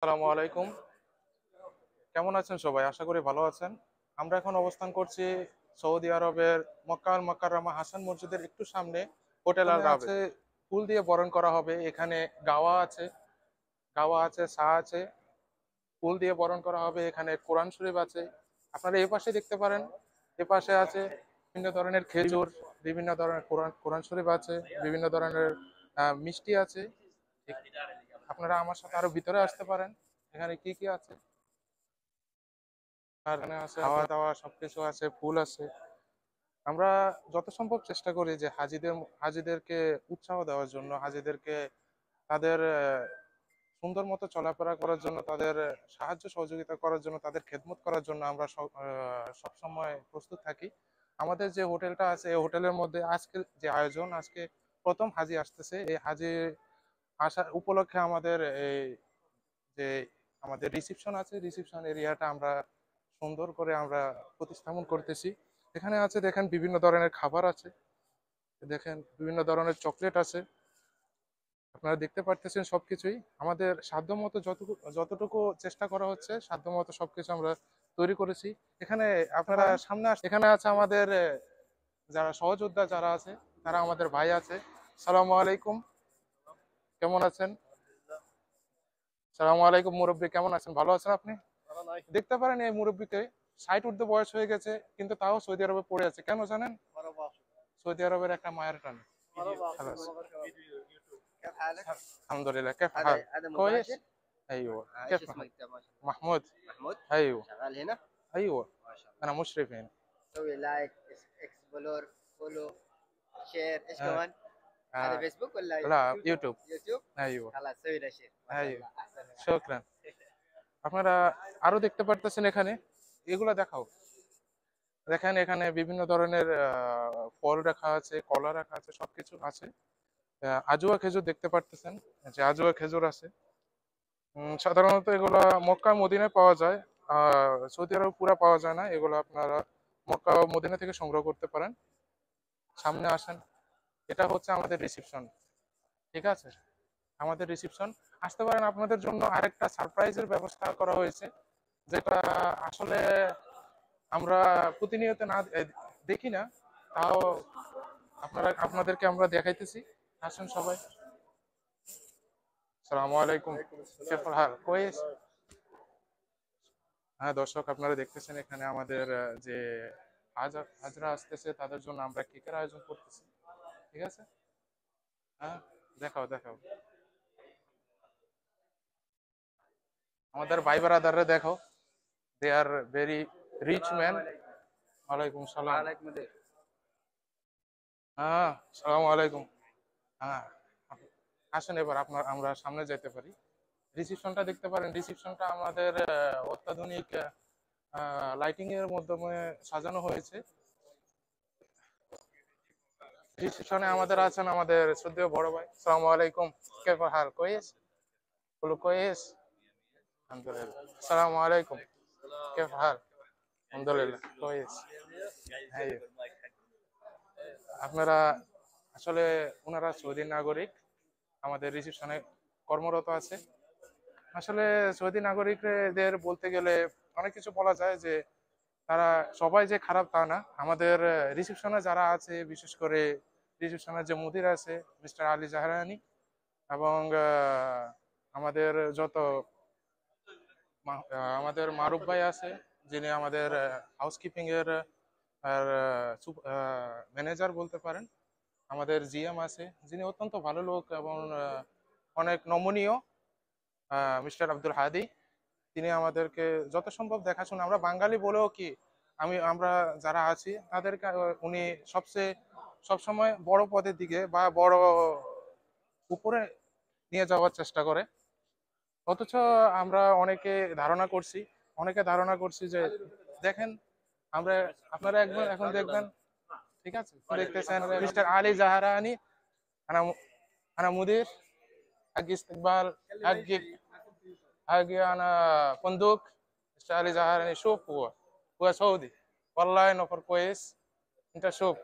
আসসালামু আলাইকুম। কেমন আছেন সবাই? আশা করি ভালো আছেন। আমরা এখন অবস্থান করছি সৌদি আরবের মক্কা আল মুকাররমা হাসান মসজিদের একটু সামনে হোটেল আল রাবে। আছে ফুল দিয়ে বরণ করা হবে। এখানে গাওয়া আছে, চা আছে। ফুল দিয়ে বরণ করা হবে। এখানে কোরআন শরীফ আছে। আপনারা এই পাশে দেখতে পারেন। এ পাশে আছে বিভিন্ন ধরনের খেজুর, বিভিন্ন ধরনের কোরআন কোরআন শরীফ আছে, বিভিন্ন ধরনের মিষ্টি আছে। আপনারা আমার সাথে আরো ভিতরে আসতে পারেন। এখানে কি কি আছে? আর এখানে আছে খাওয়া দাওয়া সবকিছু আছে, ফুল আছে। আমরা যত সম্ভব চেষ্টা করি যে হাজিদেরকে উৎসাহ দেওয়ার জন্য, হাজিদেরকে তাদের সুন্দর মতো চলাফেরা করার জন্য, তাদের সাহায্য সহযোগিতা করার জন্য, তাদের খেদমত করার জন্য আমরা সব সময় প্রস্তুত থাকি। আমাদের যে হোটেলটা আছে এই হোটেলের মধ্যে আজকে যে আয়োজন, আজকে প্রথম হাজি আসতেছে, এই হাজি আসার উপলক্ষে আমাদের এই যে আমাদের রিসিপশন আছে, রিসিপশন এরিয়াটা আমরা সুন্দর করে আমরা প্রতিস্থাপন করতেছি। এখানে আছে দেখেন বিভিন্ন ধরনের খাবার আছে, দেখেন বিভিন্ন ধরনের চকলেট আছে। আপনারা দেখতে পারতেছেন সবকিছুই আমাদের সাধ্যমতো যতটুকু চেষ্টা করা হচ্ছে, সাধ্যমতো সবকিছু আমরা তৈরি করেছি। এখানে আপনারা এখানে আছে আমাদের যারা সহযোদ্ধা যারা আছে, তারা আমাদের ভাই আছে। সালামু আলাইকুম, কেমন আছেন? সালামু আলাইকুম মুরব্বী, কেমন আছেন? ভালো আছেন আপনি? দেখতে পারেন এই মুরব্বীকে 60 ঊর্ধ্ব বয়স হয়ে গেছে, কিন্তু তাও সৌদি আরবে পড়ে আছে। কেন জানেন? সৌদি আরবের একটা মায়ের টানে। خلاص. كيف حالك؟ الحمد لله. كيف حالك؟ هذا كويس. مباشر؟ ايوه. ايش كيف اسمك انت ما شاء الله؟ محمود. محمود؟ ايوه. شغال هنا؟ ايوه. ما شاء الله. انا مشرف هنا. سوي لايك اكسبلور فولو شير ايش آه. كمان؟ هذا آه. فيسبوك ولا لا يوتيوب. يوتيوب؟ ايوه. خلاص سوي له شير ما شاء ايوه. الله احسن شكرا. আপনারা আরো দেখতে পারতেছেন এখানে, এগুলা দেখাও। দেখেন এখানে বিভিন্ন ধরনের ফল রাখা আছে, কলা রাখা আছে, সবকিছু আছে। আজুয়া খেজুর দেখতে পারতেছেন, যে আজুয়া খেজুর আছে। সাধারণত এগুলা মক্কা মদিনায় পাওয়া যায়। সৌদি আরবে পুরা পাওয়া যায় না, এগুলো আপনারা মক্কা ও মদিনা থেকে সংগ্রহ করতে পারেন। সামনে আসেন, এটা হচ্ছে আমাদের রিসিপশন। ঠিক আছে, আমাদের রিসিপশন। আসতে পারেন, আপনাদের জন্য আরেকটা সারপ্রাইজের ব্যবস্থা করা হয়েছে, যেটা আসলে আমরা প্রতিনিয়ত না দেখি না, তাও আপনাদেরকে আমরা দেখাইতেছি। আসেন সবাই। আসসালামু আলাইকুম, কেফল হাল কোয়েস। হ্যাঁ দর্শক, আপনারা দেখতেছেন এখানে আমাদের যে হাজরা আসতেছে তাদের জন্য আমরা কেকের আয়োজন করতেছি। ঠিক আছে, হ্যাঁ দেখাও দেখাও, আমাদের ভাই ব্রাদাররে দেখো, দে আর ভেরি রিচ ম্যান। ওয়ালাইকুম সালাম। হ্যাঁ সালামু আলাইকুম। হ্যাঁ আসেন, এবার আমরা সামনে যেতে পারি। রিসিপশনটা দেখতে পারেন, রিসিপশনটা আমাদের অত্যাধুনিক লাইটিং এর মাধ্যমে সাজানো হয়েছে। রিসেপশনে আমাদের আছেন আমাদের শ্রদ্ধেয় বড় ভাই। আসসালামু আলাইকুম, কেফ হাল কোয়েস? বলো কোয়েস। আলহামদুলিল্লাহ। আসসালামু আলাইকুম, কেফ হাল? আলহামদুলিল্লাহ কোয়েস। হ্যাঁ, আপনারা আসলে ওনারা সৌদি নাগরিক, আমাদের রিসেপশনে কর্মরত আছে। আসলে সৌদি নাগরিকদের বলতে গেলে অনেক কিছু বলা যায়, যে তারা সবাই যে খারাপ তা না। আমাদের রিসেপশনে যারা আছে, বিশেষ করে রিসেপশনের যে মুদির আছে মিস্টার আলী জাহরানি, এবং আমাদের যত আমাদের মারুফ ভাই আছে, যিনি আমাদের হাউসকিপিং এর ম্যানেজার বলতে পারেন। আমাদের জিএম আছে, যিনি অত্যন্ত ভালো লোক এবং অনেক নমনীয়, মিস্টার আব্দুল হাদি। তিনি আমাদেরকে যত সম্ভব দেখাশোনা, আমরা বাঙালি বলেও কি, আমরা যারা আছি তাদেরকে উনি সবসময় বড় পদের দিকে বা বড় উপরে নিয়ে যাওয়ার চেষ্টা করে। অথচ আমরা অনেকে ধারণা করছি যে দেখেন, আমরা আপনারা একবার এখন দেখবেন। ঠিক আছে, দেখতেছেন মিস্টার আলী জাহারানি। আনা আনা মুদির حق استقبال حقي انا فندق مستر علي زهراني. شوف هو سعودي والله نفر كويس. انت شوف